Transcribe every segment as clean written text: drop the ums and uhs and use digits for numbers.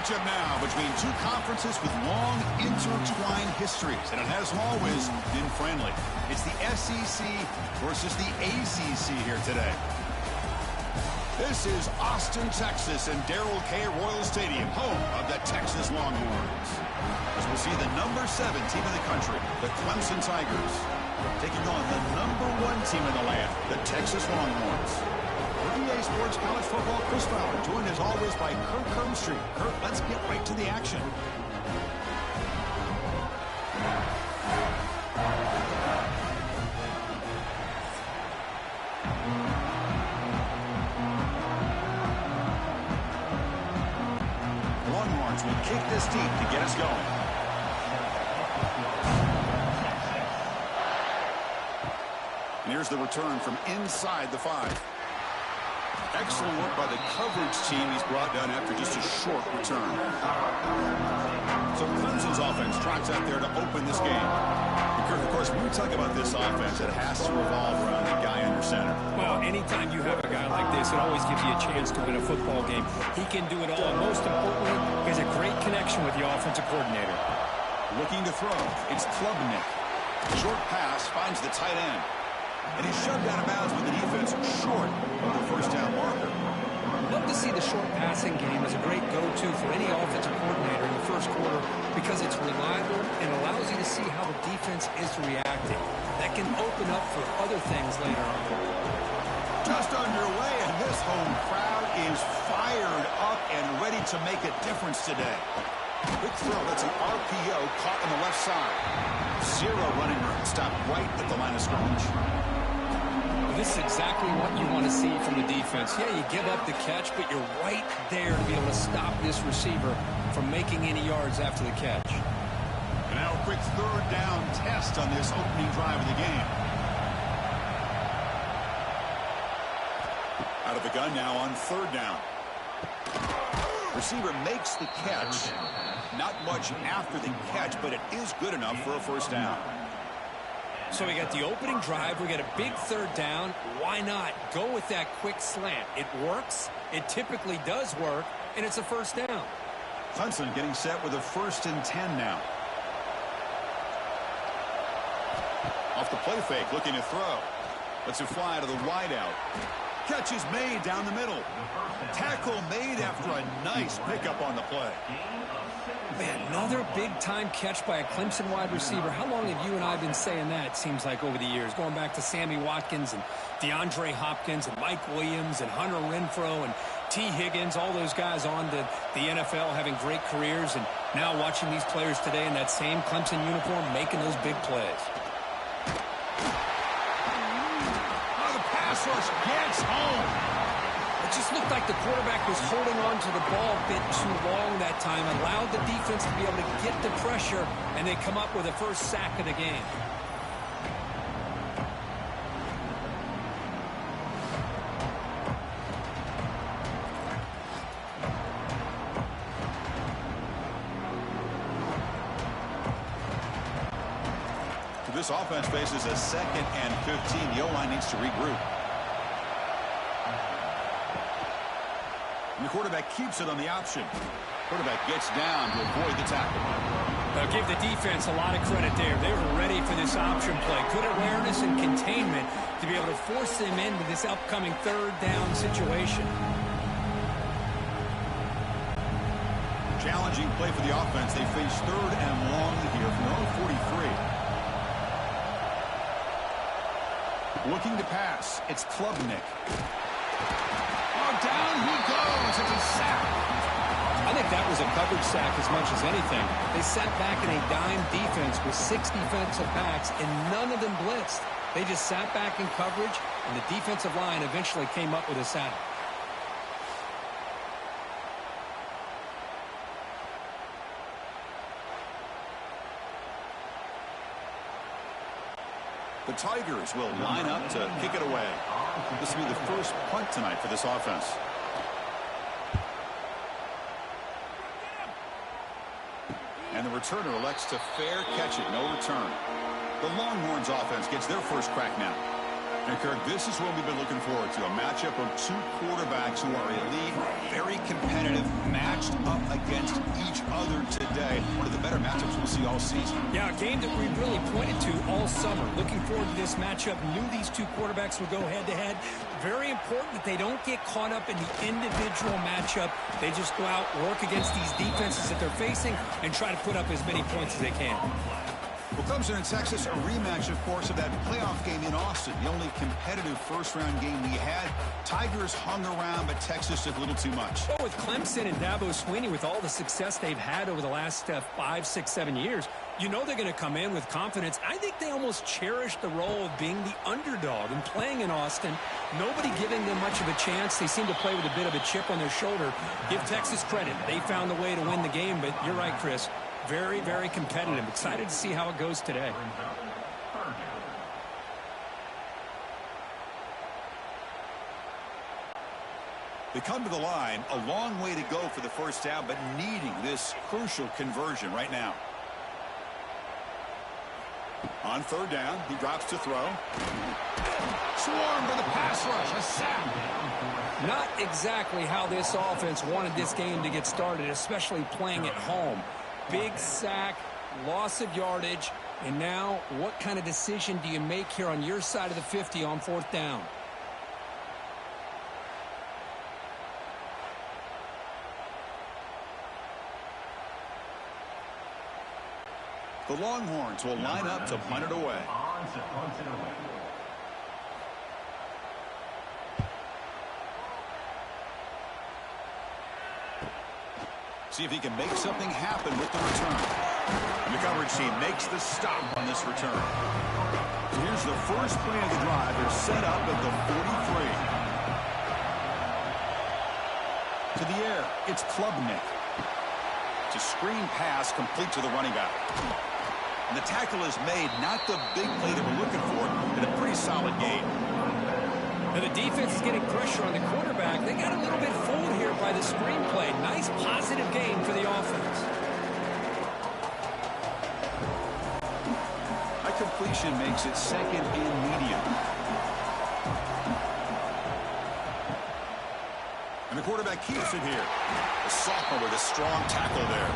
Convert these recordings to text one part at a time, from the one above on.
matchup now between two conferences with long intertwined histories, and it has always been friendly. It's the SEC versus the ACC here today. This is Austin, Texas, and Darrell K. Royal Stadium, home of the Texas Longhorns. As we'll see the number 7 team in the country, the Clemson Tigers, taking on the number 1 team in the land, the Texas Longhorns. EA Sports College Football, Chris Fowler, joined as always by Kurt Kirkstreet. Kurt, let's get right to the action. Longhorns will kick this deep to get us going. And here's the return from inside the 5. Excellent work by the coverage team he's brought down after just a short return. So Clemson's offense trots out there to open this game. And Kirk, of course, when we talk about this offense, it has to revolve around the guy under center. Well, anytime you have a guy like this, it always gives you a chance to win a football game. He can do it all. Most importantly, he has a great connection with the offensive coordinator. Looking to throw. It's Klubnik. Short pass finds the tight end. And he's shoved out of bounds with the defense short of the first down marker. Love to see the short passing game as a great go-to for any offensive coordinator in the first quarter because it's reliable and allows you to see how the defense is reacting. That can open up for other things later on. Just underway, and this home crowd is fired up and ready to make a difference today. Quick throw, that's an RPO caught on the left side. 0 running room, stopped right at the line of scrimmage. This is exactly what you want to see from the defense. Yeah, you give up the catch, but you're right there to be able to stop this receiver from making any yards after the catch. And now a quick third down test on this opening drive of the game. Out of the gun now on third down. Receiver makes the catch. Not much after the catch, but it is good enough for a first down. So we got the opening drive. We got a big third down. Why not go with that quick slant? It works. It typically does work, and it's a first down. Clemson getting set with a 1st and 10 now. Off the play fake, looking to throw. Lets it fly to the wideout. Catch is made down the middle. Tackle made after a nice pickup on the play. Man, another big-time catch by a Clemson wide receiver. How long have you and I been saying that, seems like, over the years? Going back to Sammy Watkins and DeAndre Hopkins and Mike Williams and Hunter Renfrow and T. Higgins, all those guys on to the NFL having great careers, and now watching these players today in that same Clemson uniform making those big plays. Oh, the pass rush gets home. It just looked like the quarterback was holding on to the ball a bit too long that time, allowed the defense to be able to get the pressure, and they come up with a first sack of the game. This offense faces a 2nd and 15. The O-line needs to regroup. And the quarterback keeps it on the option. Quarterback gets down to avoid the tackle. I'll give the defense a lot of credit there. They were ready for this option play. Good awareness and containment to be able to force them into this upcoming third down situation. Challenging play for the offense. They face 3rd and long here from their own 43. Looking to pass. It's Klubnik. Down he goes. It's a sack. I think that was a coverage sack as much as anything. They sat back in a dime defense with 6 defensive backs, and none of them blitzed. They just sat back in coverage, and the defensive line eventually came up with a sack. The Tigers will line up to kick it away. This will be the first punt tonight for this offense. And the returner elects to fair catch it. No return. The Longhorns offense gets their first crack now. And Kirk, this is what we've been looking forward to, a matchup of two quarterbacks who are elite, very competitive, matched up against each other today. One of the better matchups we'll see all season. Yeah, a game that we really pointed to all summer. Looking forward to this matchup. Knew these two quarterbacks would go head-to-head. Very important that they don't get caught up in the individual matchup. They just go out, work against these defenses that they're facing, and try to put up as many points as they can. Well, Clemson and Texas, a rematch, of course, of that playoff game in Austin. The only competitive first-round game we had. Tigers hung around, but Texas did a little too much. Well, with Clemson and Dabo Swinney, with all the success they've had over the last 5, 6, 7 years, you know they're going to come in with confidence. I think they almost cherish the role of being the underdog and playing in Austin. Nobody giving them much of a chance. They seem to play with a bit of a chip on their shoulder. Give Texas credit. They found a way to win the game, but you're right, Chris. Very, very competitive. Excited to see how it goes today. They come to the line, a long way to go for the first down, but needing this crucial conversion right now. On third down, he drops to throw. Swarmed by the pass rush, a sack. Not exactly how this offense wanted this game to get started, especially playing at home. Big sack, loss of yardage, and now what kind of decision do you make here on your side of the 50 on fourth down? The Longhorns will line up to punt it away. See if he can make something happen with the return. And the coverage team makes the stop on this return. So here's the first play of the drive. They're set up at the 43. To the air, it's Klubnik. It's a screen pass complete to the running back. And the tackle is made, not the big play that we're looking for, but a pretty solid game. Now the defense is getting pressure on the quarterback. They got a little bit fooled here by the screenplay. Nice positive game for the offense. High completion makes it second and medium. And the quarterback keeps it here. The sophomore with a strong tackle there.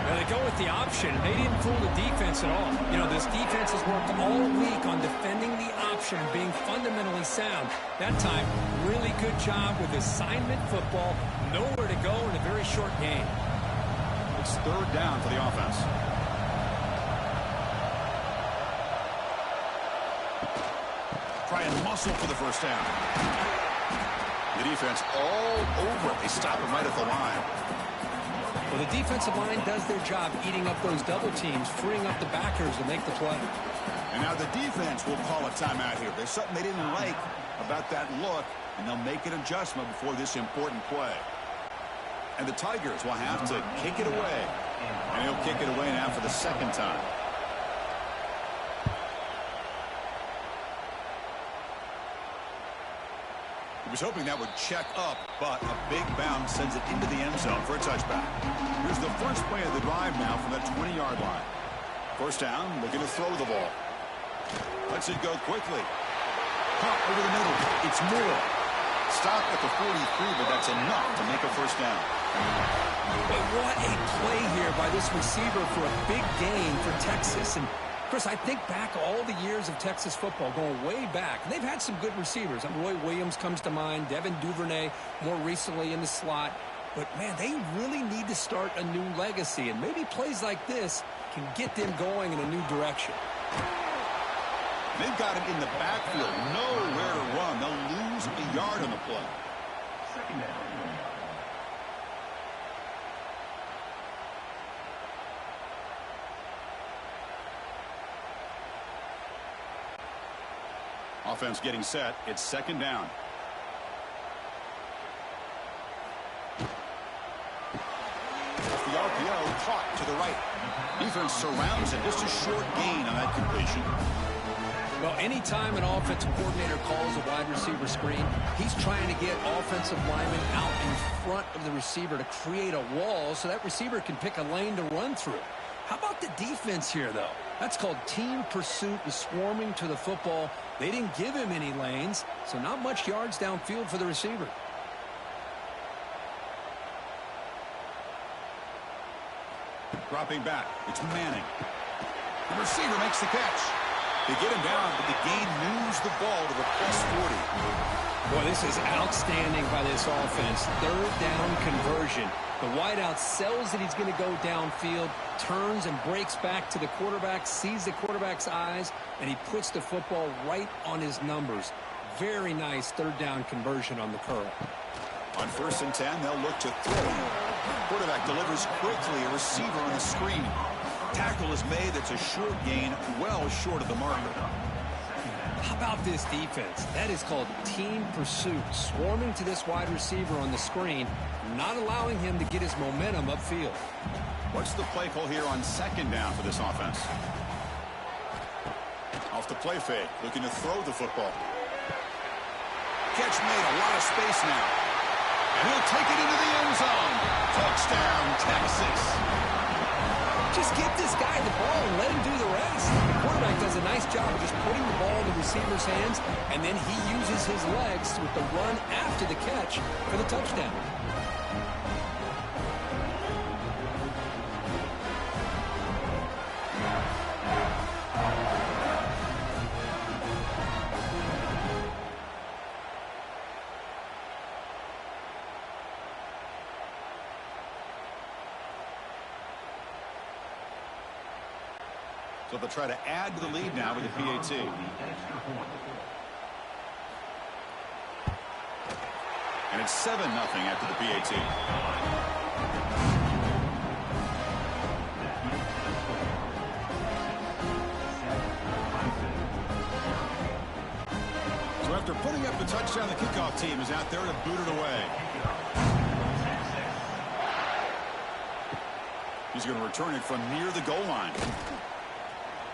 Now they go with the option. They didn't fool the defense at all. You know, this defense has worked all week on defending the option, being fundamentally sound. That time, really good job with assignment football. Nowhere to go in a very short game. It's third down for the offense. Try and muscle for the first down. The defense all over it. They stop him right at the line. Well, the defensive line does their job eating up those double teams, freeing up the backers to make the play. And now the defense will call a timeout here. There's something they didn't like about that look, and they'll make an adjustment before this important play. And the Tigers will have to kick it away. And he'll kick it away now for the second time. He was hoping that would check up, but a big bounce sends it into the end zone for a touchback. Here's the first play of the drive now from that 20-yard line. First down, looking to throw the ball. Lets it go quickly. Caught over the middle. It's Moore. Stop at the 43, but that's enough to make a first down. But what a play here by this receiver for a big gain for Texas. And Chris, I think back all the years of Texas football, going way back. And they've had some good receivers. Roy Williams comes to mind, Devin Duvernay more recently in the slot. But, man, they really need to start a new legacy. And maybe plays like this can get them going in a new direction. They've got him in the backfield, nowhere to run. They'll lose a yard on the play. Second down. Offense getting set. It's second down. Off the RPO, caught to the right. Defense surrounds it. Just a short gain on that completion. Well, anytime an offensive coordinator calls a wide receiver screen, he's trying to get offensive linemen out in front of the receiver to create a wall so that receiver can pick a lane to run through. How about the defense here, though? That's called team pursuit and swarming to the football. They didn't give him any lanes, so not much yards downfield for the receiver. Dropping back, it's Manning. The receiver makes the catch. They get him down, but the gain moves the ball to the +40. Boy, this is outstanding by this offense. Third down conversion. The wideout sells that he's going to go downfield, turns and breaks back to the quarterback, sees the quarterback's eyes, and he puts the football right on his numbers. Very nice third down conversion on the curl. On 1st and 10, they'll look to throw. Quarterback delivers quickly, a receiver on the screen. Tackle is made. That's a short gain, well short of the marker. How about this defense? That is called team pursuit. Swarming to this wide receiver on the screen, not allowing him to get his momentum upfield. What's the play call here on 2nd down for this offense? Off the play fake, looking to throw the football. Catch made, a lot of space now. And he'll take it into the end zone. Touchdown, Texas. Just give this guy the ball and let him do the rest. The quarterback does a nice job of just putting the ball in the receiver's hands, and then he uses his legs with the run after the catch for the touchdown. So they'll try to add to the lead now with the PAT. And it's 7-0 after the PAT. So after putting up the touchdown, the kickoff team is out there to boot it away. He's going to return it from near the goal line.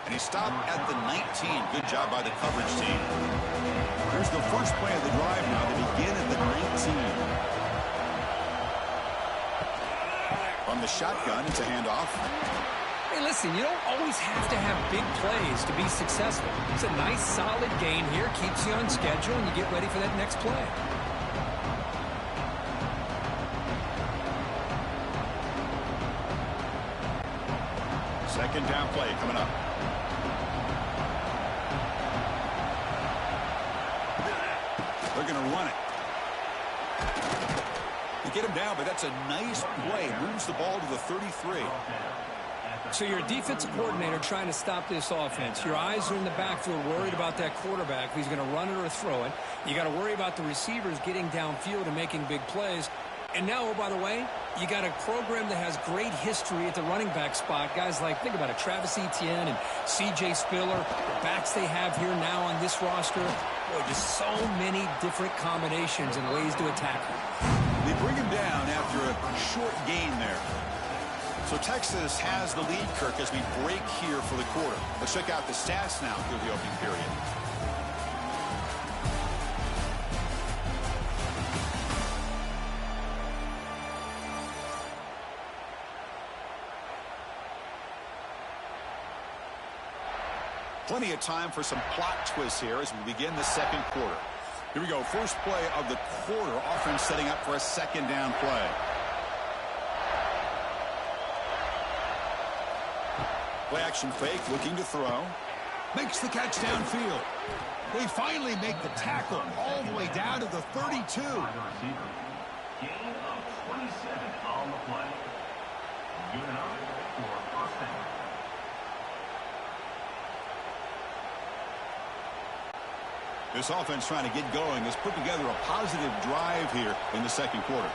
And he stopped at the 19. Good job by the coverage team. Here's the first play of the drive now. They begin at the 19. From the shotgun, it's a handoff. Hey, listen, you don't always have to have big plays to be successful. It's a nice, solid gain here. Keeps you on schedule, and you get ready for that next play. Second down play coming up. They're going to run it. They get him down, but that's a nice play. Moves the ball to the 33. So you're a defensive coordinator trying to stop this offense. Your eyes are in the backfield worried about that quarterback, who's going to run it or throw it. You got to worry about the receivers getting downfield and making big plays. And now, oh, by the way, you got a program that has great history at the running back spot. Guys like, think about it, Travis Etienne and C.J. Spiller, the backs they have here now on this roster. Boy, just so many different combinations and ways to attack him. They bring him down after a short gain there. So Texas has the lead, Kirk, as we break here for the quarter. Let's check out the stats now through the opening period. Plenty of time for some plot twists here as we begin the second quarter. Here we go. First play of the quarter. Offense setting up for a second down play. Play action fake, looking to throw. Makes the catch downfield. They finally make the tackle all the way down to the 32. Gain of 27 on the play. Good enough for first down. This offense trying to get going has put together a positive drive here in the second quarter.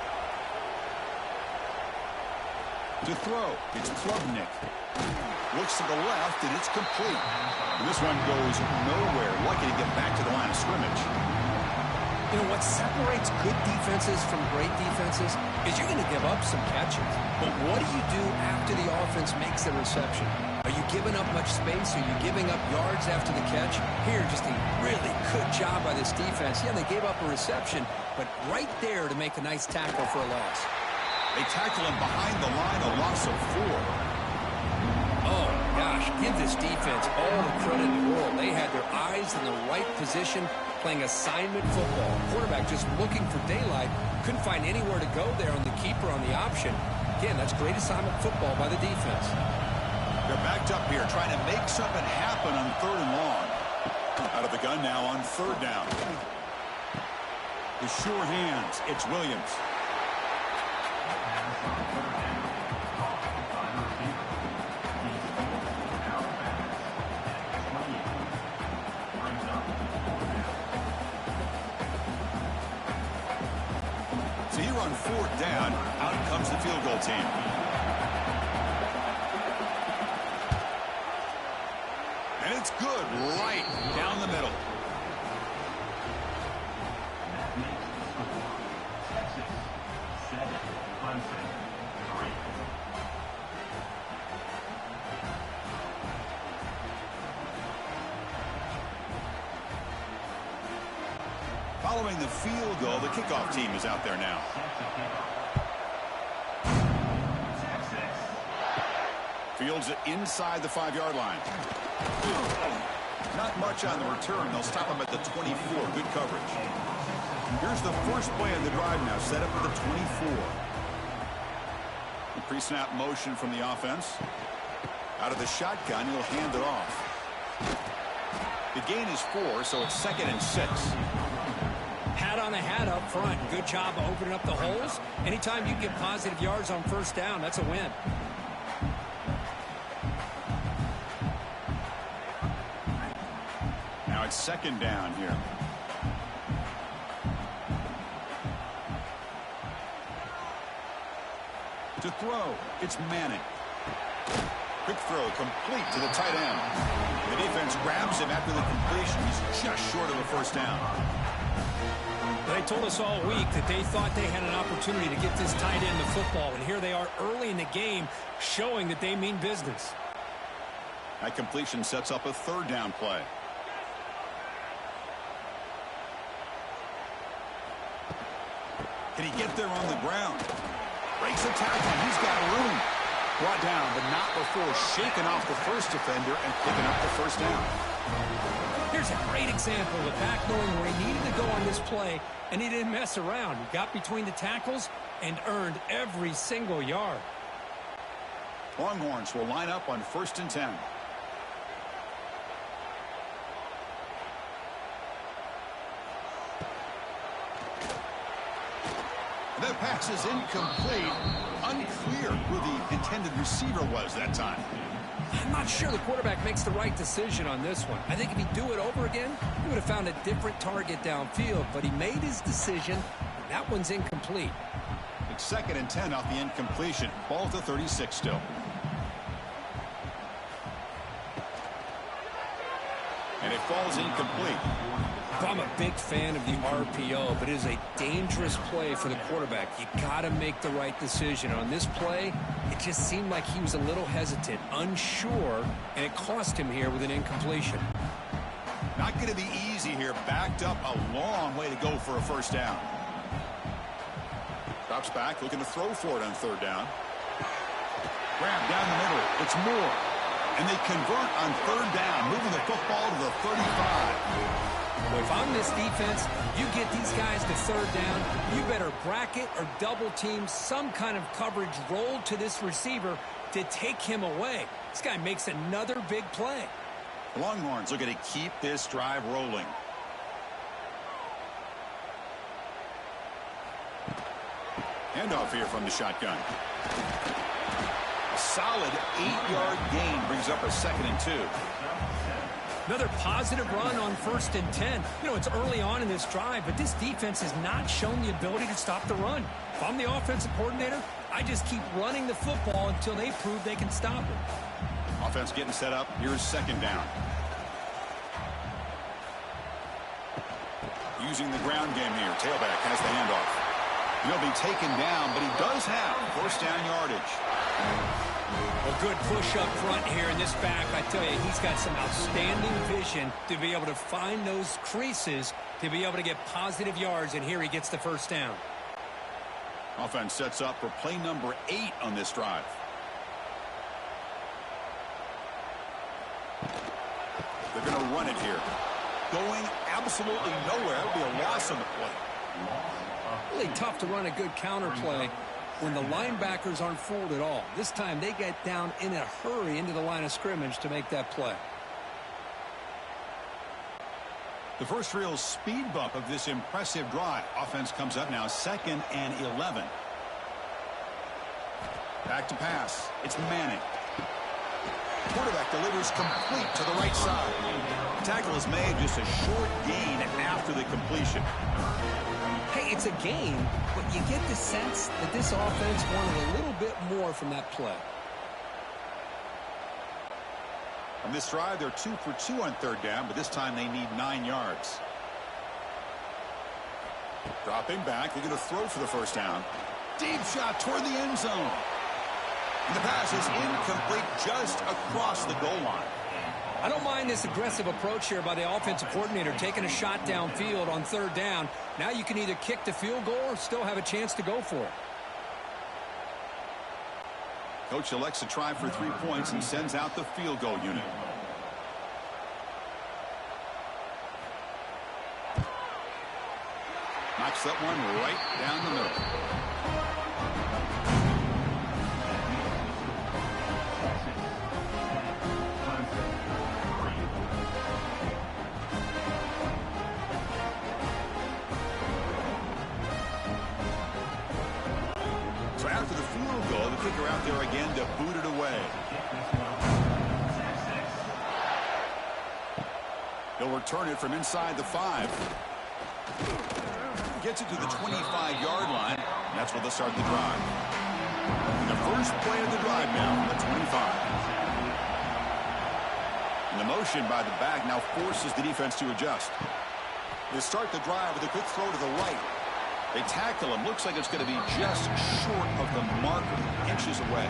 To throw, it's Klubnik. Looks to the left, and it's complete. And this one goes nowhere. Lucky to get back to the line of scrimmage. You know, what separates good defenses from great defenses is you're going to give up some catches. But what do you do after the offense makes the reception? Are you giving up much space? Are you giving up yards after the catch? Here, just a really good job by this defense. Yeah, they gave up a reception, but right there to make a nice tackle for a loss. They tackle him behind the line, a loss of 4. this defense all the credit in the world. They had their eyes in the right position, playing assignment football. Quarterback just looking for daylight. Couldn't find anywhere to go there on the keeper on the option. Again, that's great assignment football by the defense. They're backed up here, trying to make something happen on 3rd and long. Out of the gun now on 3rd down. With sure hands, it's Williams. So here on 4th down, out comes the field goal team. And it's good, right down the middle. That makes the score Texas 7, Clemson 3. Following the field goal, the kickoff team is out there now. Fields it inside the 5-yard line. Not much on the return. They'll stop him at the 24. Good coverage. Here's the first play of the drive now, set up at the 24. The pre-snap motion from the offense. Out of the shotgun, he'll hand it off. The gain is 4, so it's 2nd and 6. Hat on a hat up front. Good job of opening up the holes. Anytime you get positive yards on 1st down, that's a win. Now it's 2nd down here. To throw, it's Manning. Quick throw, complete to the tight end. The defense grabs him after the completion. He's just short of a 1st down. They told us all week that they thought they had an opportunity to get this tight end the football, and here they are early in the game showing that they mean business. That completion sets up a 3rd down play. Can he get there on the ground? Breaks the tackle. He's got room. Brought down, but not before shaking off the first defender and picking up the 1st down. Here's a great example of the back knowing where he needed to go on this play, and he didn't mess around. He got between the tackles and earned every single yard. Longhorns will line up on 1st and 10. That pass is incomplete. Unclear who the intended receiver was that time. I'm not sure the quarterback makes the right decision on this one. I think if he'd do it over again, he would have found a different target downfield, but he made his decision. That one's incomplete. It's 2nd and 10 off the incompletion. Ball to 36 still. And it falls incomplete. I'm a big fan of the RPO, but it is a dangerous play for the quarterback. You got to make the right decision. On this play, it just seemed like he was a little hesitant, unsure, and it cost him here with an incompletion. Not going to be easy here. Backed up a long way to go for a 1st down. Drops back, looking to throw for it on 3rd down. Grab down the middle. It's Moore. And they convert on 3rd down, moving the football to the 35. Well, if I'm this defense, you get these guys to 3rd down, you better bracket or double team some kind of coverage roll to this receiver to take him away. This guy makes another big play. The Longhorns looking to keep this drive rolling. Handoff here from the shotgun. A solid 8-yard gain brings up a 2nd and 2. Another positive run on 1st and 10. You know, it's early on in this drive, but this defense has not shown the ability to stop the run. If I'm the offensive coordinator, I just keep running the football until they prove they can stop it. Offense getting set up. Here's 2nd down. Using the ground game here. Tailback has the handoff. He'll be taken down, but he does have 1st down yardage. A good push up front here in this back. I tell you, he's got some outstanding vision to be able to find those creases to be able to get positive yards, and here he gets the 1st down. Offense sets up for play number 8 on this drive. They're going to run it here. Going absolutely nowhere. It would be a loss on the play. Really tough to run a good counter play when the linebackers aren't fooled at all. This time they get down in a hurry into the line of scrimmage to make that play. The first real speed bump of this impressive drive. Offense comes up now 2nd and 11. Back to pass. It's Manning. Quarterback delivers complete to the right side. Tackle is made, just a short gain after the completion. Hey, it's a gain, but you get the sense that this offense wanted a little bit more from that play. On this drive, they're 2 for 2 on 3rd down, but this time they need 9 yards. Dropping back, they're going to throw for the first down. Deep shot toward the end zone. And the pass is incomplete just across the goal line. I don't mind this aggressive approach here by the offensive coordinator, taking a shot downfield on 3rd down. Now you can either kick the field goal or still have a chance to go for it. Coach elects to try for 3 points and sends out the field goal unit. Knocks that one right down the middle. So after the field goal, the kicker out there again to boot it away. He'll return it from inside the 5. Gets it to the 25-yard line. And that's where they'll start the drive. The first play of the drive now from the 25. And the motion by the back now forces the defense to adjust. They start the drive with a quick throw to the right. They tackle him. Looks like it's going to be just short of the marker, inches away.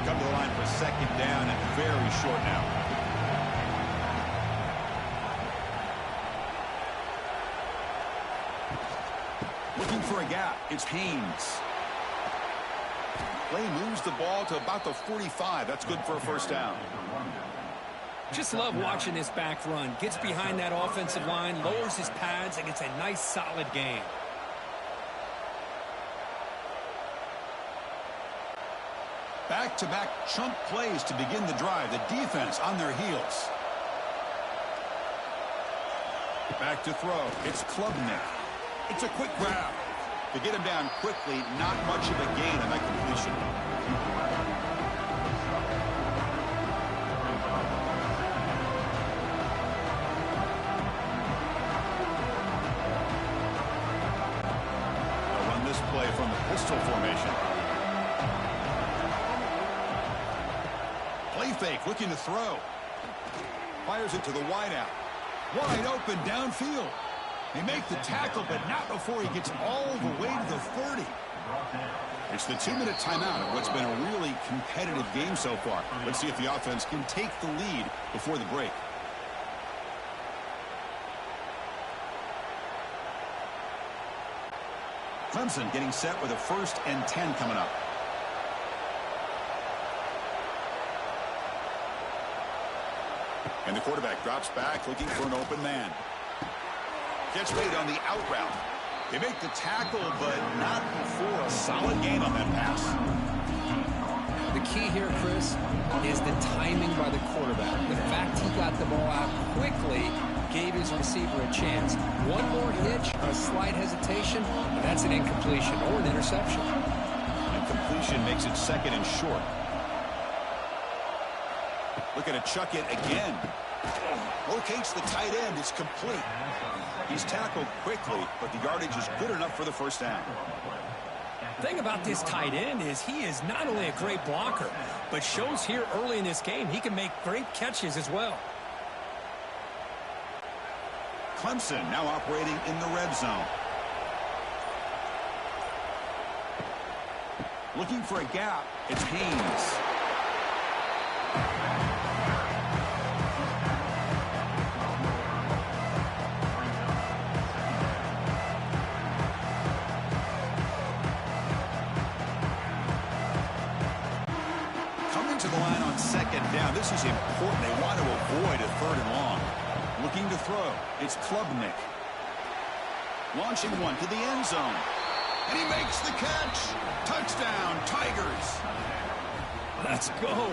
Come to the line for 2nd down and very short now. Looking for a gap. It's Haynes. Play moves the ball to about the 45. That's good for a first down. Just love watching this back run. Gets behind that offensive line, lowers his pads, and gets a nice solid gain. Back-to-back chunk plays to begin the drive. The defense on their heels. Back to throw. It's Klubnik. It's a quick grab. To get him down quickly, not much of a gain on that completion. They'll run this play from the pistol formation. Play fake, looking to throw. Fires it to the wideout. Wide open downfield. They make the tackle, but not before he gets all the way to the 30. It's the 2-minute timeout of what's been a really competitive game so far. Let's see if the offense can take the lead before the break. Clemson getting set with a 1st and 10 coming up. And the quarterback drops back looking for an open man. Gets made on the out route. They make the tackle, but not before a solid gain on that pass. The key here, Chris, is the timing by the quarterback. The fact he got the ball out quickly gave his receiver a chance. One more hitch, a slight hesitation, and that's an incompletion or an interception. Incompletion makes it 2nd and short. Looking to chuck it again. Locates the tight end. It's complete. He's tackled quickly, but the yardage is good enough for the first down. The thing about this tight end is he is not only a great blocker, but shows here early in this game he can make great catches as well. Clemson now operating in the red zone. Looking for a gap. It's Haynes. is important. They want to avoid a 3rd and long. Looking to throw. It's Klubnik. Launching one to the end zone. And he makes the catch. Touchdown, Tigers. Let's go.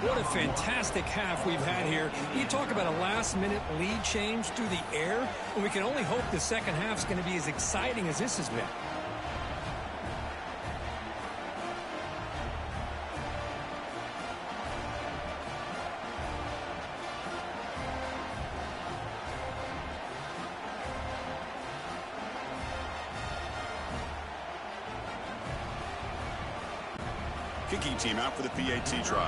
What a fantastic half we've had here. You talk about a last-minute lead change through the air, and we can only hope the second half's going to be as exciting as this has been. Kicking team out for the PAT try.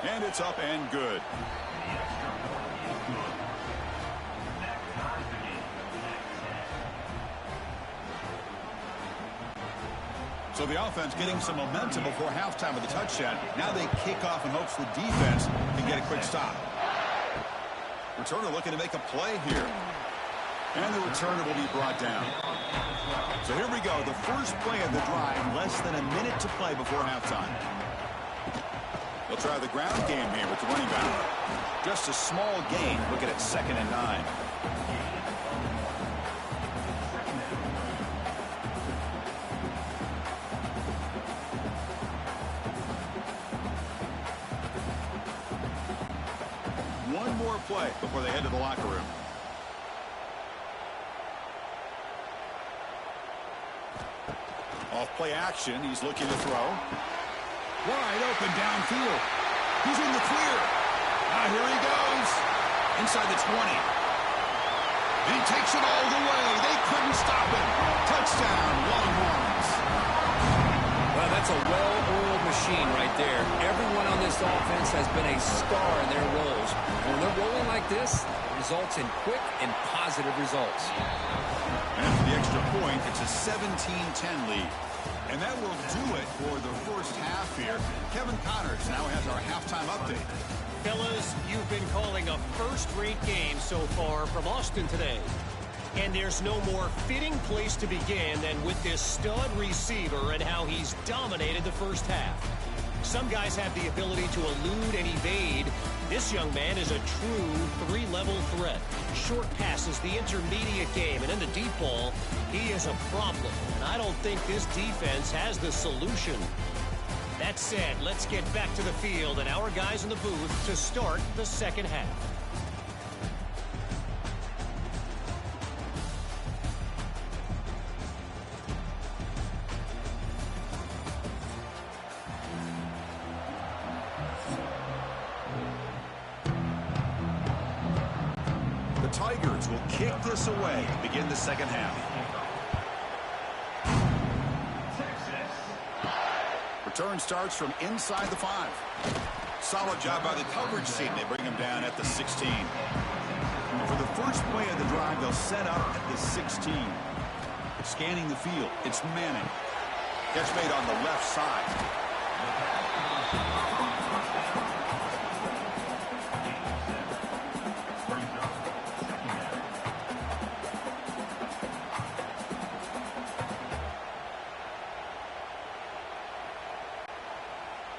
And it's up and good. So the offense getting some momentum before halftime with the touchdown. Now they kick off in hopes the defense can get a quick stop. Returner looking to make a play here. And the returner will be brought down. So here we go. The first play of the drive. Less than a minute to play before halftime. They'll try the ground game here with the running back. Just a small gain. Looking at 2nd and 9. One more play before they head to the locker room. Off play action. He's looking to throw. Wide open downfield. He's in the clear. Now here he goes. Inside the 20. And he takes it all the way. They couldn't stop him. Touchdown, Longhorns. Well, that's a well-oiled machine right there. Everyone on this offense has been a star in their roles. And when they're rolling like this, it results in quick and positive results. And after the extra point, it's a 17-10 lead. And that will do it for the first half here. Kevin Connors now has our halftime update. Fellas, you've been calling a first-rate game so far from Austin today. And there's no more fitting place to begin than with this stud receiver and how he's dominated the first half. Some guys have the ability to elude and evade. This young man is a true 3-level threat. Short passes, the intermediate game, and in the deep ball, he is a problem. And I don't think this defense has the solution. That said, let's get back to the field and our guys in the booth to start the second half. The Tigers will kick this away to begin the second half. Return starts from inside the 5. Solid job by the coverage team. They bring him down at the 16. And for the first play of the drive, they'll set up at the 16. Scanning the field, it's Manning. Catch made on the left side.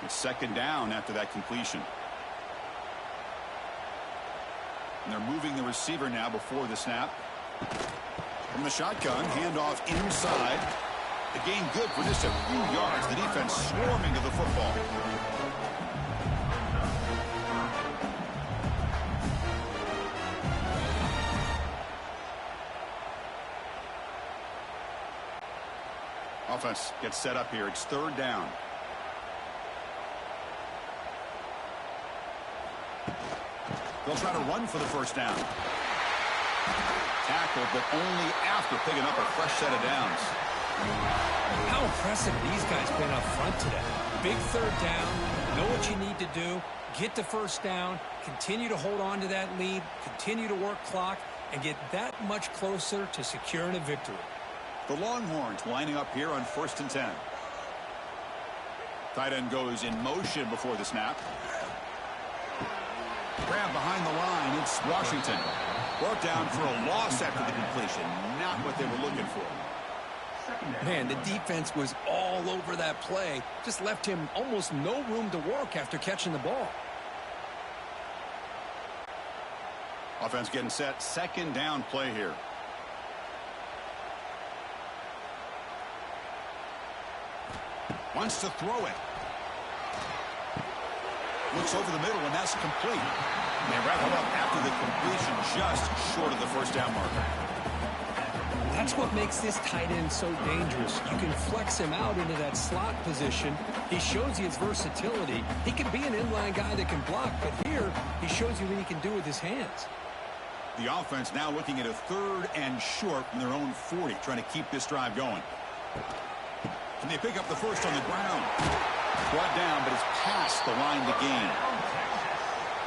Second down after that completion. And they're moving the receiver now before the snap. From the shotgun, handoff inside. The gain good for just a few yards. The defense swarming to the football. Offense gets set up here. It's third down. They'll try to run for the first down. Tackled, but only after picking up a fresh set of downs. How impressive these guys been up front today. Big third down. Know what you need to do. Get the first down. Continue to hold on to that lead. Continue to work clock. And get that much closer to securing a victory. The Longhorns lining up here on 1st and 10. Tight end goes in motion before the snap. Grab behind the line. It's Washington. Brought down for a loss after the completion. Not what they were looking for. Man, the defense was all over that play. Just left him almost no room to work after catching the ball. Offense getting set. Second down play here. Wants to throw it. Looks over the middle, and that's complete. And they wrap it up after the completion, just short of the first down marker. That's what makes this tight end so dangerous. You can flex him out into that slot position. He shows you his versatility. He can be an inline guy that can block, but here he shows you what he can do with his hands. The offense now looking at a 3rd and short from their own 40, trying to keep this drive going. And they pick up the first on the ground. Brought down, but it's past the line to gain.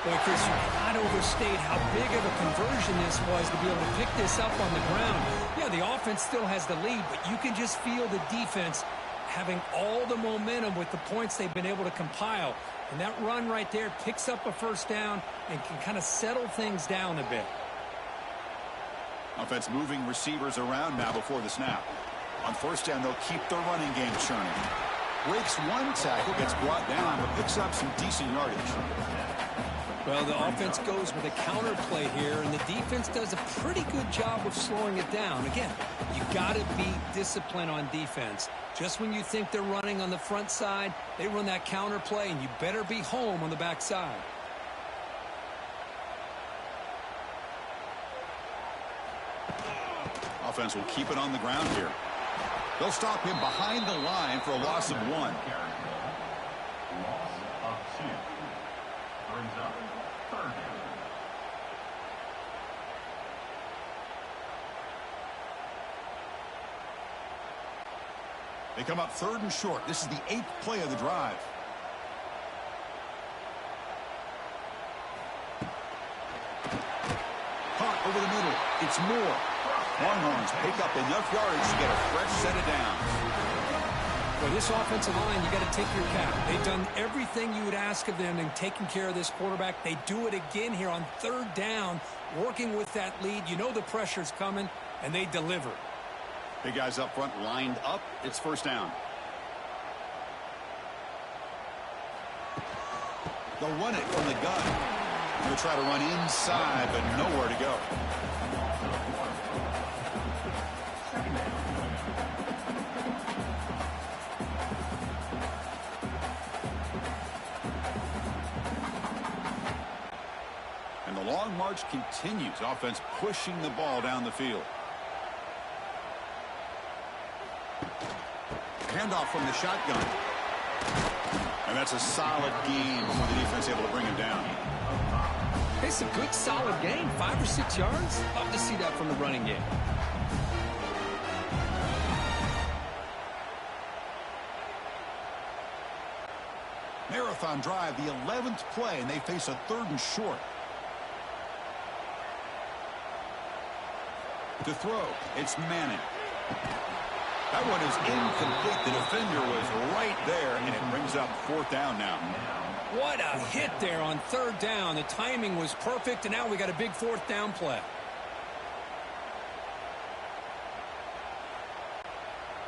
Boy, Chris, you cannot overstate how big of a conversion this was to be able to pick this up on the ground. Yeah, the offense still has the lead, but you can just feel the defense having all the momentum with the points they've been able to compile. And that run right there picks up a first down and can kind of settle things down a bit. Offense moving receivers around now before the snap. On first down, they'll keep their running game churning. Breaks one tackle, gets brought down, but picks up some decent yardage. Well, the offense goes with a counter play here, and the defense does a pretty good job of slowing it down. Again, you got to be disciplined on defense. Just when you think they're running on the front side, they run that counter play, and you better be home on the back side. Offense will keep it on the ground here. They'll stop him behind the line for a loss of 1. Loss of 2. Brings up 3rd down. They come up 3rd and short. This is the 8th play of the drive. Caught over the middle. It's Moore. Longhorns pick up enough yardage to get a fresh set of downs. Well, this offensive line, you got to take your cap. They've done everything you would ask of them in taking care of this quarterback. They do it again here on 3rd down, working with that lead. You know the pressure's coming, and they deliver. Big guys up front lined up. It's first down. They'll run it from the gun. They'll try to run inside, but nowhere to go. And the long march continues. Offense pushing the ball down the field. Handoff from the shotgun. And that's a solid gain for the defense, able to bring him down. It's a good, solid gain. 5 or 6 yards. Love to see that from the running game. Marathon drive, the 11th play, and they face a 3rd and short. To throw, it's Manning. That one is incomplete. The defender was right there, and it brings up 4th down now. What a hit there on 3rd down. The timing was perfect, and now we got a big 4th down play.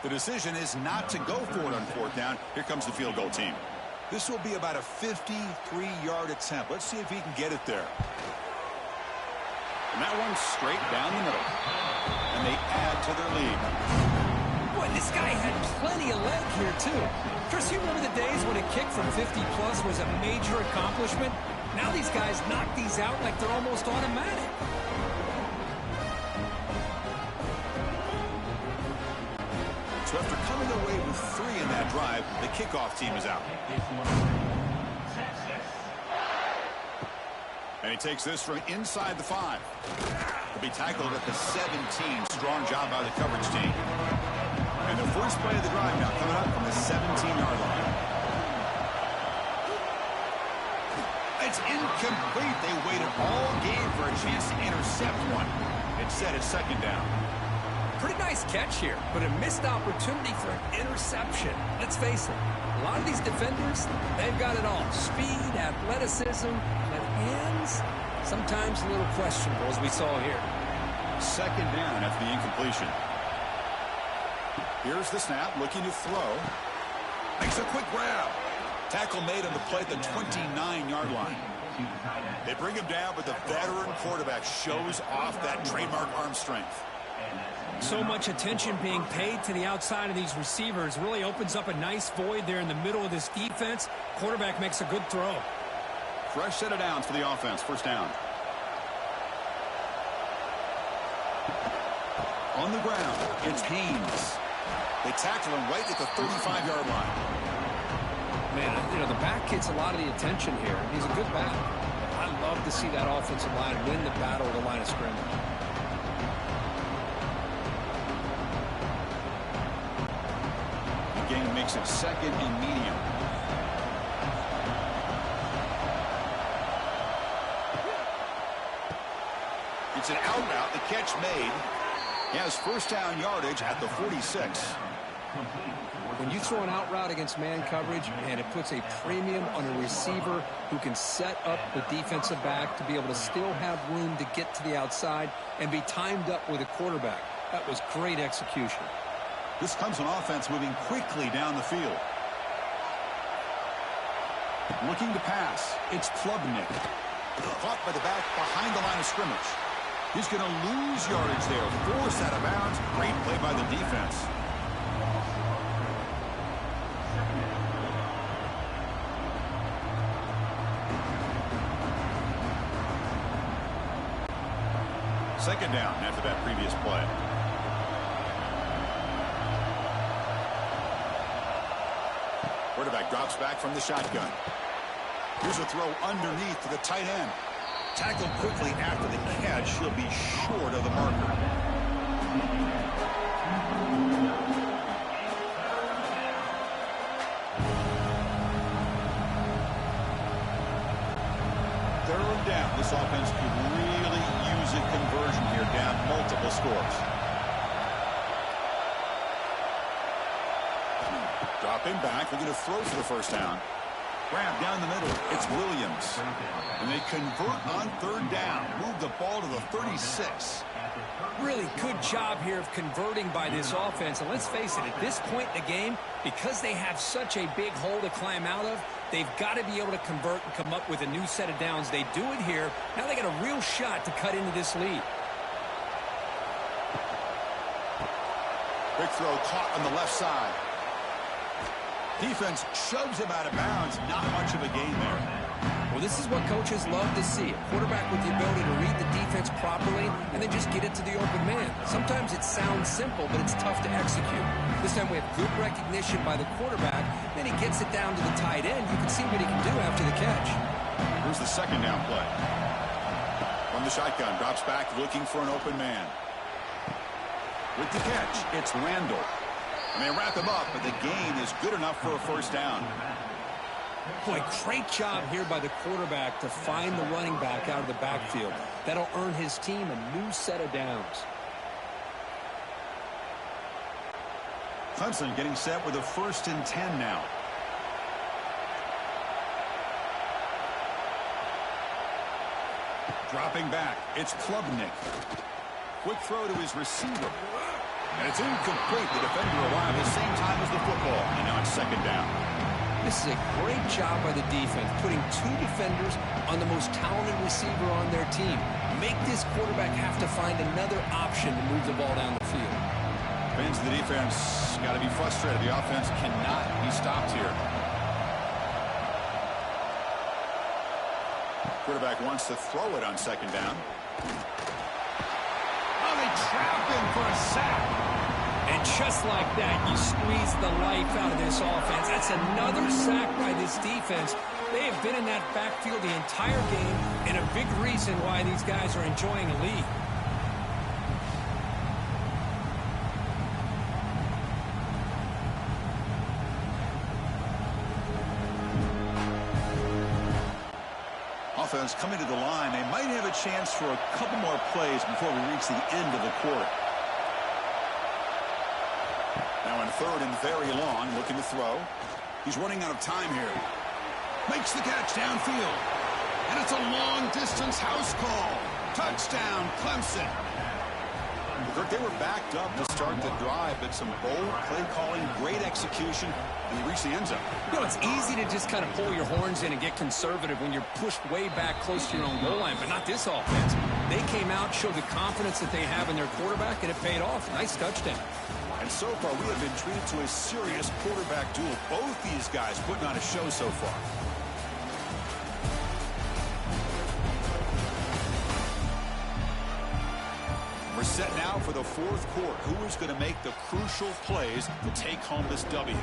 The decision is not to go for it on 4th down. Here comes the field goal team. This will be about a 53-yard attempt. Let's see if he can get it there. And that one's straight down the middle. And they add to their lead. Boy, this guy had plenty of leg here, too. Chris, you remember the days when a kick from 50-plus was a major accomplishment? Now these guys knock these out like they're almost automatic. So after coming away with 3 in that drive, the kickoff team is out. And he takes this from inside the 5. He'll be tackled at the 17. Strong job by the coverage team. And the first play of the drive now coming up from the 17-yard line. It's incomplete. They waited all game for a chance to intercept one. Instead, it's 2nd down. Pretty nice catch here, but a missed opportunity for an interception. Let's face it, a lot of these defenders, they've got it all. Speed, athleticism, but hands, sometimes a little questionable, as we saw here. 2nd down after the incompletion. Here's the snap, looking to throw. Makes a quick grab. Tackle made on the play at the 29-yard line. They bring him down, but the veteran quarterback shows off that trademark arm strength. So much attention being paid to the outside of these receivers. Really opens up a nice void there in the middle of this defense. Quarterback makes a good throw. Fresh set of downs for the offense. First down. On the ground, it's Haynes. They tackle him right at the 35-yard line. Man, you know, the back gets a lot of the attention here. He's a good back. I love to see that offensive line win the battle at the line of scrimmage. The game makes it second and medium. It's an out route. The catch made. He has first down yardage at the 46. When you throw an out route against man coverage, and it puts a premium on a receiver who can set up the defensive back to be able to still have room to get to the outside and be timed up with a quarterback. That was great execution. This Clemson offense moving quickly down the field. Looking to pass. It's Klubnik. Caught by the back behind the line of scrimmage. He's going to lose yardage there. Forced out of bounds. Great play by the defense. Second down after that previous play. Quarterback drops back from the shotgun. Here's a throw underneath to the tight end. Tackled quickly after the catch. He'll be short of the marker. Third down. This offense could really use a conversion here, down multiple scores. Dropping back. Looking to throw for the first down. Grab down the middle. It's Williams. And they convert on third down. Move the ball to the 36. Really good job here of converting by this offense. And let's face it, at this point in the game, because they have such a big hole to climb out of, they've got to be able to convert and come up with a new set of downs. They do it here. Now they got a real shot to cut into this lead. Quick throw caught on the left side. Defense shoves him out of bounds. Not much of a gain there. Well, this is what coaches love to see. A quarterback with the ability to read the defense properly and then just get it to the open man. Sometimes it sounds simple, but it's tough to execute. This time we have good recognition by the quarterback. Then he gets it down to the tight end. You can see what he can do after the catch. Here's the second down play. From the shotgun, drops back looking for an open man. With the catch, it's Randall. And they wrap him up, but the gain is good enough for a first down. Boy, great job here by the quarterback to find the running back out of the backfield. That'll earn his team a new set of downs. Clemson getting set with a 1st and 10 now. Dropping back, it's Klubnik. Quick throw to his receiver. And it's incomplete. The defender arrived at the same time as the football. And now it's second down. This is a great job by the defense, putting two defenders on the most talented receiver on their team. Make this quarterback have to find another option to move the ball down the field. Fans of the defense got to be frustrated. The offense cannot be stopped here. Quarterback wants to throw it on second down. Oh, they trap him for a sack. And just like that, you squeeze the life out of this offense. That's another sack by this defense. They have been in that backfield the entire game, and a big reason why these guys are enjoying a lead. Offense coming to the line. They might have a chance for a couple more plays before we reach the end of the quarter. Now in third and very long, looking to throw. He's running out of time here. Makes the catch downfield. And it's a long-distance house call. Touchdown, Clemson. Kirk, they were backed up to start the drive, but some bold play calling, great execution, and they reached the end zone. You know, it's easy to just kind of pull your horns in and get conservative when you're pushed way back close to your own goal line, but not this offense. They came out, showed the confidence that they have in their quarterback, and it paid off. Nice touchdown. And so far, we have been treated to a serious quarterback duel. Both these guys putting on a show so far. We're set now for the fourth quarter. Who is going to make the crucial plays to take home this W?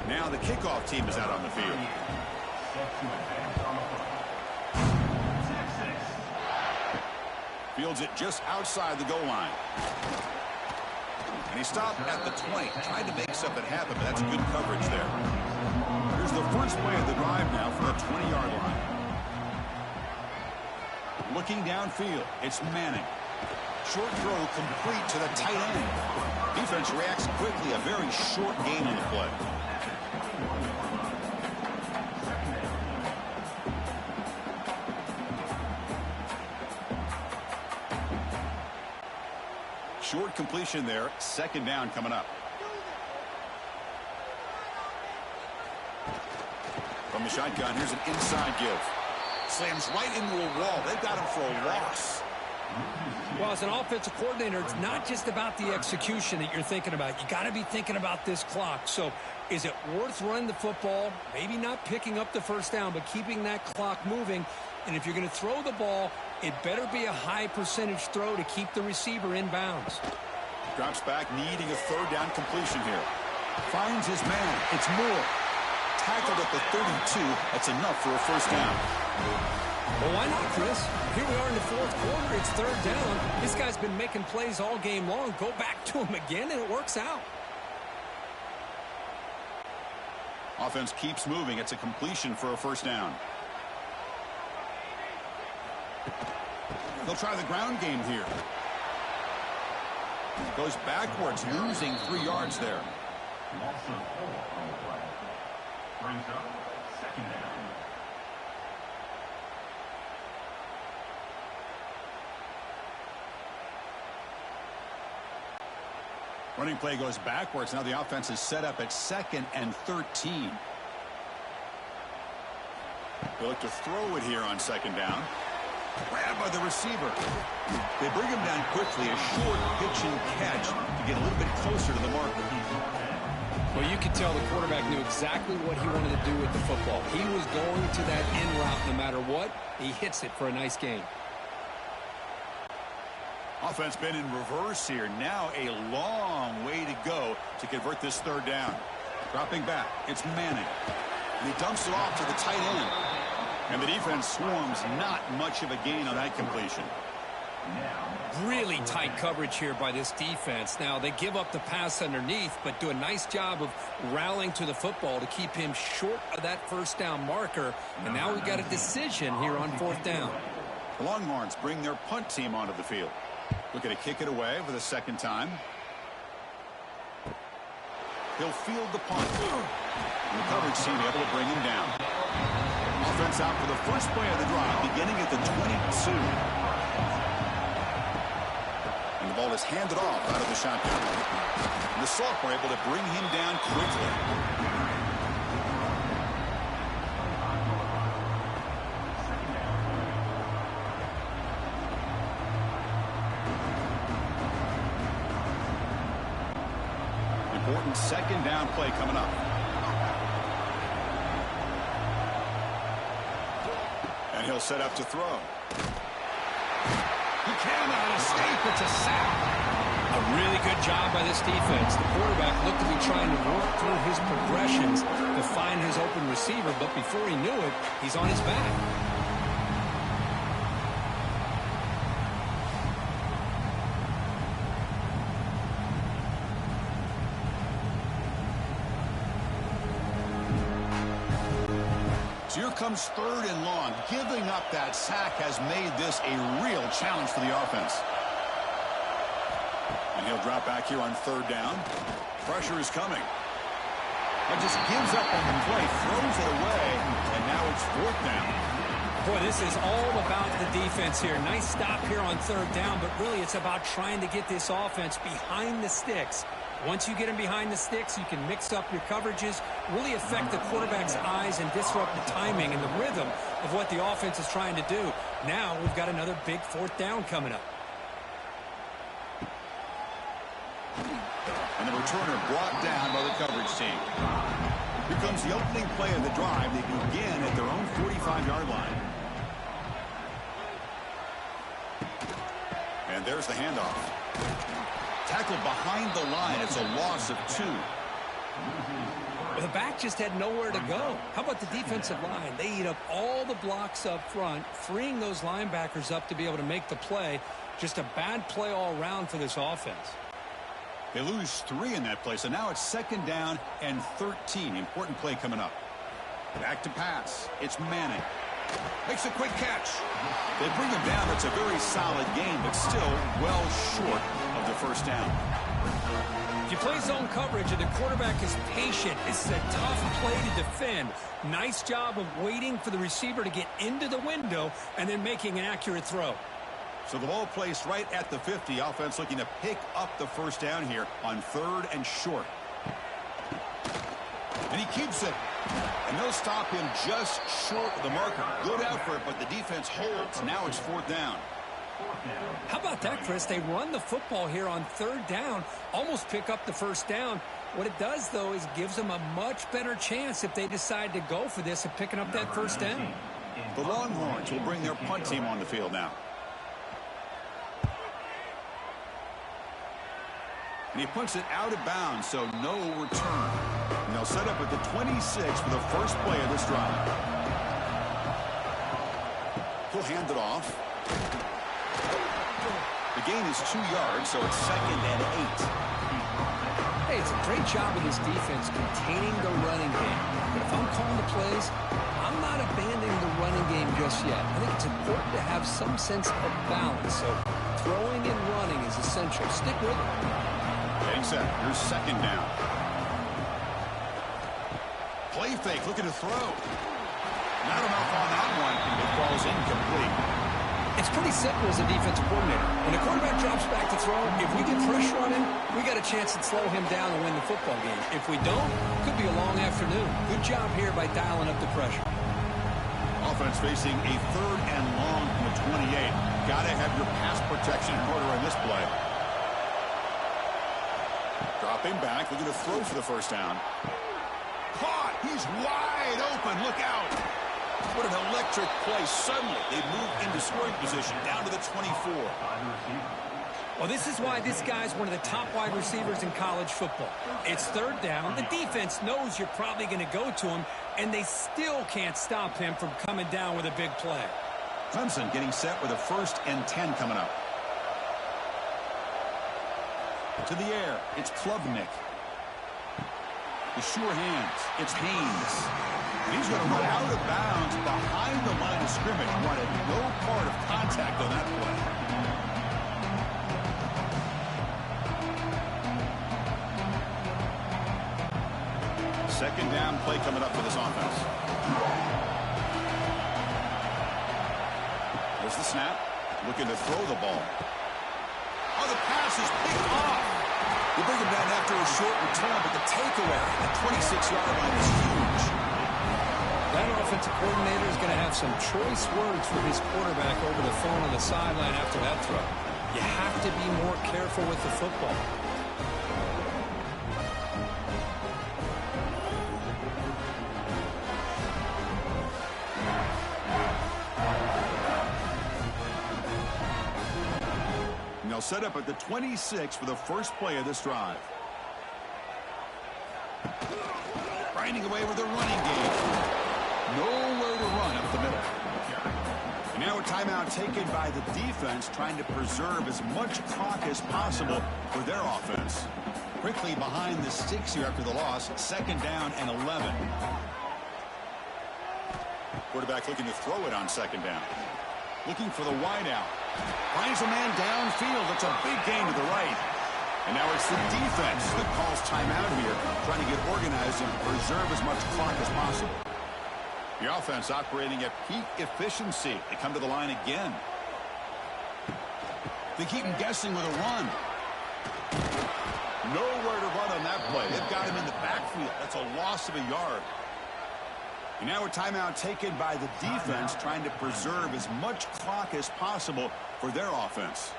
Now the kickoff team is out on the field. Fields it just outside the goal line. And he stopped at the 20. Tried to make something happen, but that's good coverage there. Here's the first play of the drive now for the 20-yard line. Looking downfield, it's Manning. Short throw complete to the tight end. Defense reacts quickly. A very short gain on the play. Short completion there. Second down coming up. From the shotgun, here's an inside give. Slams right into a wall. They've got him for a loss. Well, as an offensive coordinator, it's not just about the execution that you're thinking about. You got to be thinking about this clock. So is it worth running the football? Maybe not picking up the first down, but keeping that clock moving. And if you're going to throw the ball, it better be a high percentage throw to keep the receiver in bounds. Drops back, needing a third down completion here. Finds his man. It's Moore. Tackled at the 32. That's enough for a first down. Well, why not, Chris? Here we are in the fourth quarter. It's third down. This guy's been making plays all game long. Go back to him again, and it works out. Offense keeps moving. It's a completion for a first down. They'll try the ground game here. Goes backwards, losing 3 yards there. Loss of 4 on the play. Brings up second down. Running play goes backwards. Now the offense is set up at 2nd and 13. They look to throw it here on second down. Grabbed by the receiver. They bring him down quickly. A short pitch and catch to get a little bit closer to the marker. Well, you could tell the quarterback knew exactly what he wanted to do with the football. He was going to that in route no matter what. He hits it for a nice gain. Offense been in reverse here. Now a long way to go to convert this third down. Dropping back. It's Manning. And he dumps it off to the tight end. And the defense swarms. Not much of a gain on that completion. Really tight coverage here by this defense. Now, they give up the pass underneath, but do a nice job of rallying to the football to keep him short of that first down marker. And now we've got a decision here on fourth down. The Longhorns bring their punt team onto the field. Looking to kick it away for the second time. He'll field the punt. And the coverage team able to bring him down. Offense out for the first play of the drive, beginning at the 22. And the ball is handed off out of the shotgun. And the sophomore able to bring him down quickly. Important second down play coming up. And he'll set up to throw. He cannot escape. It's a sack. A really good job by this defense. The quarterback looked to be trying to work through his progressions to find his open receiver, but before he knew it, he's on his back. Here comes third and long. Giving up that sack has made this a real challenge for the offense. And he'll drop back here on third down. Pressure is coming. And just gives up on the play, throws it away, and now it's fourth down. Boy, this is all about the defense here. Nice stop here on third down, but really it's about trying to get this offense behind the sticks. Once you get them behind the sticks, you can mix up your coverages, really affect the quarterback's eyes and disrupt the timing and the rhythm of what the offense is trying to do. Now we've got another big fourth down coming up. And the returner brought down by the coverage team. Here comes the opening play of the drive. They begin at their own 45-yard line. And there's the handoff. Tackled behind the line. It's a loss of 2. Well, the back just had nowhere to go. How about the defensive line? They eat up all the blocks up front, freeing those linebackers up to be able to make the play. Just a bad play all around for this offense. They lose 3 in that play, so now it's second down and 13. Important play coming up. Back to pass. It's Manning. Makes a quick catch. They bring him down. It's a very solid game, but still well short of the first down. If you play zone coverage and the quarterback is patient, this is a tough play to defend. Nice job of waiting for the receiver to get into the window and then making an accurate throw. So the ball placed right at the 50. Offense looking to pick up the first down here on 3rd and short. And he keeps it. And they'll stop him just short of the marker. Good effort, but the defense holds. Now it's 4th down. How about that, Chris? They run the football here on 3rd down, almost pick up the first down. What it does, though, is gives them a much better chance if they decide to go for this of picking up that first down. The Longhorns will bring their punt team on the field now. And he punts it out of bounds, so no return. And they'll set up at the 26 for the first play of this drive. He'll hand it off. The gain is 2 yards, so it's 2nd and 8. Hey, it's a great job of this defense containing the running game. But if I'm calling the plays, I'm not abandoning the running game just yet. I think it's important to have some sense of balance. So throwing and running is essential. Stick with it. Getting set. Here's 2nd down. Play fake. Looking to throw. Not enough on that one. It falls incomplete. It's pretty simple as a defensive coordinator. When the quarterback drops back to throw, if we get pressure on him, we got a chance to slow him down and win the football game. If we don't, it could be a long afternoon. Good job here by dialing up the pressure. Offense facing a 3rd and long from the 28. Got to have your pass protection in order in this play. Dropping back, looking to throw for the first down. Caught! He's wide open. Look out! What an electric play. Suddenly, they move into scoring position down to the 24. Well, this is why this guy's one of the top wide receivers in college football. It's 3rd down. The defense knows you're probably going to go to him, and they still can't stop him from coming down with a big play. Clemson getting set with a 1st and 10 coming up. To the air, it's Klubnik. The sure hands, it's Haynes. He's going to run out of bounds behind the line of scrimmage. Wanted no part of contact on that play. Second down play coming up for this offense. There's the snap. Looking to throw the ball. Oh, the pass is picked off. They bring him down after a short return, but the takeaway at the 26-yard line is huge. That offensive coordinator is going to have some choice words for his quarterback over the phone on the sideline after that throw. You have to be more careful with the football. And they'll set up at the 26 for the first play of this drive. Grinding away with a running game. Nowhere to run up the middle. And now a timeout taken by the defense, trying to preserve as much clock as possible for their offense. Quickly behind the sticks here after the loss. 2nd down and 11. Quarterback looking to throw it on 2nd down. Looking for the wide out. Finds a man downfield. It's a big gain to the right. And now it's the defense that calls timeout here, trying to get organized and preserve as much clock as possible. The offense operating at peak efficiency. They come to the line again. They keep him guessing with a run. Nowhere to run on that play. They've got him in the backfield. That's a loss of a yard. And now a timeout taken by the defense, trying to preserve as much clock as possible for their offense.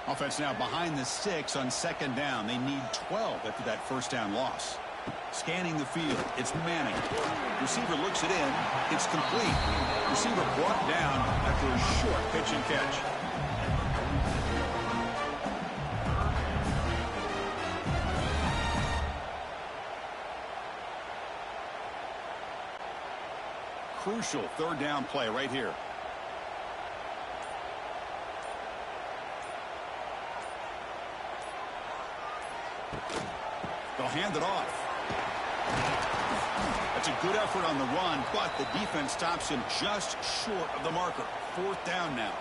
Offense now behind the 6 on second down. They need 12 after that first down loss. Scanning the field, it's Manning. Receiver looks it in. It's complete. Receiver brought down after a short pitch and catch. Crucial third down play right here. They'll hand it off. That's a good effort on the run, but the defense stops him just short of the marker. Fourth down now.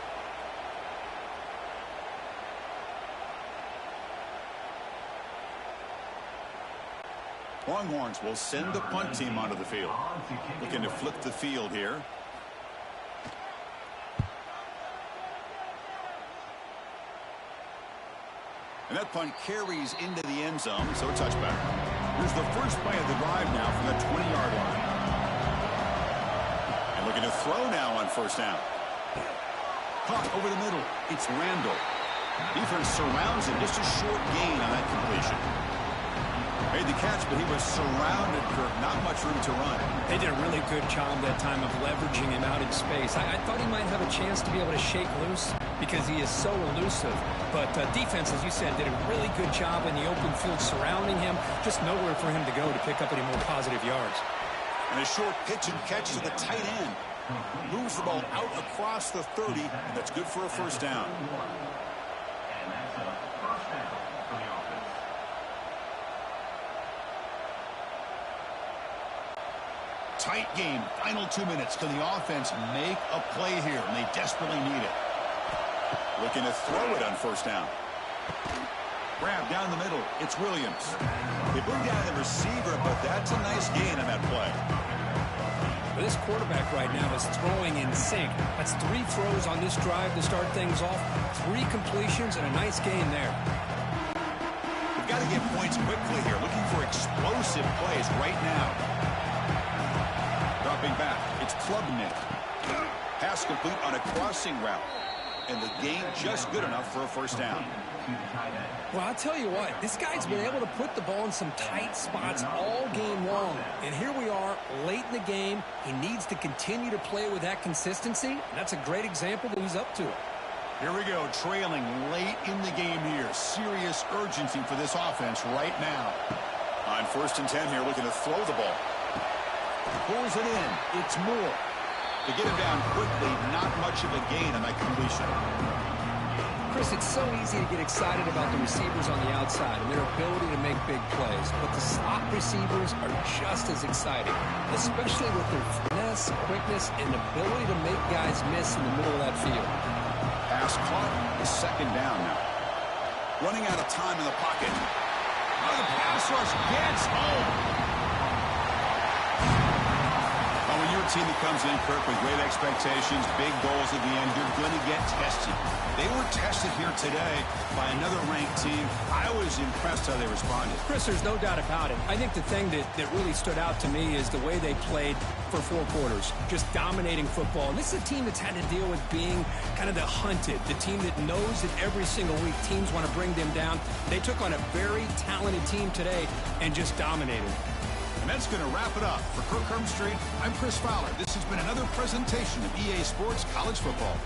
Longhorns will send the punt team onto the field. Looking to flip the field here. And that punt carries into the end zone, so a touchback. Here's the first play of the drive now from the 20-yard line. And looking to throw now on first down. Caught over the middle. It's Randall. Defense surrounds him. Just a short gain on that completion. Made the catch, but he was surrounded, Kirk. Not much room to run. They did a really good job that time of leveraging him out in space. I thought he might have a chance to be able to shake loose because he is so elusive. But defense, as you said, did a really good job in the open field surrounding him. Just nowhere for him to go to pick up any more positive yards. And a short pitch and catch to the tight end. Moves the ball out across the 30, and that's good for a first down. And that's a first down for the offense. Tight game. Final 2 minutes. Can the offense make a play here? And they desperately need it. Looking to throw it on first down. Grab down the middle. It's Williams. They bring down the receiver, but that's a nice gain on that play. This quarterback right now is throwing in sync. That's 3 throws on this drive to start things off. 3 completions and a nice gain there. We've got to get points quickly here. Looking for explosive plays right now. Dropping back. It's Klubnik. Pass complete on a crossing route. And the gain just good enough for a first down. Well, I'll tell you what, this guy's been able to put the ball in some tight spots all game long. And here we are, late in the game. He needs to continue to play with that consistency. And that's a great example that he's up to it. Here we go, trailing late in the game here. Serious urgency for this offense right now. On first and 10 here, looking to throw the ball. Pulls it in. It's Moore. To get him down quickly, not much of a gain on that completion. Chris, it's so easy to get excited about the receivers on the outside and their ability to make big plays. But the slot receivers are just as exciting, especially with their finesse, quickness, and ability to make guys miss in the middle of that field. Pass caught. The second down now. Running out of time in the pocket. Oh, the pass rush gets home. When you're a team that comes in, Kirk, with great expectations, big goals at the end, you're going to get tested. They were tested here today by another ranked team. I was impressed how they responded. Chris, there's no doubt about it. I think the thing that really stood out to me is the way they played for 4 quarters, just dominating football. And this is a team that's had to deal with being kind of the hunted, the team that knows that every single week teams want to bring them down. They took on a very talented team today and just dominated. And that's going to wrap it up. For Kirk Street, I'm Chris Fowler. This has been another presentation of EA Sports College Football.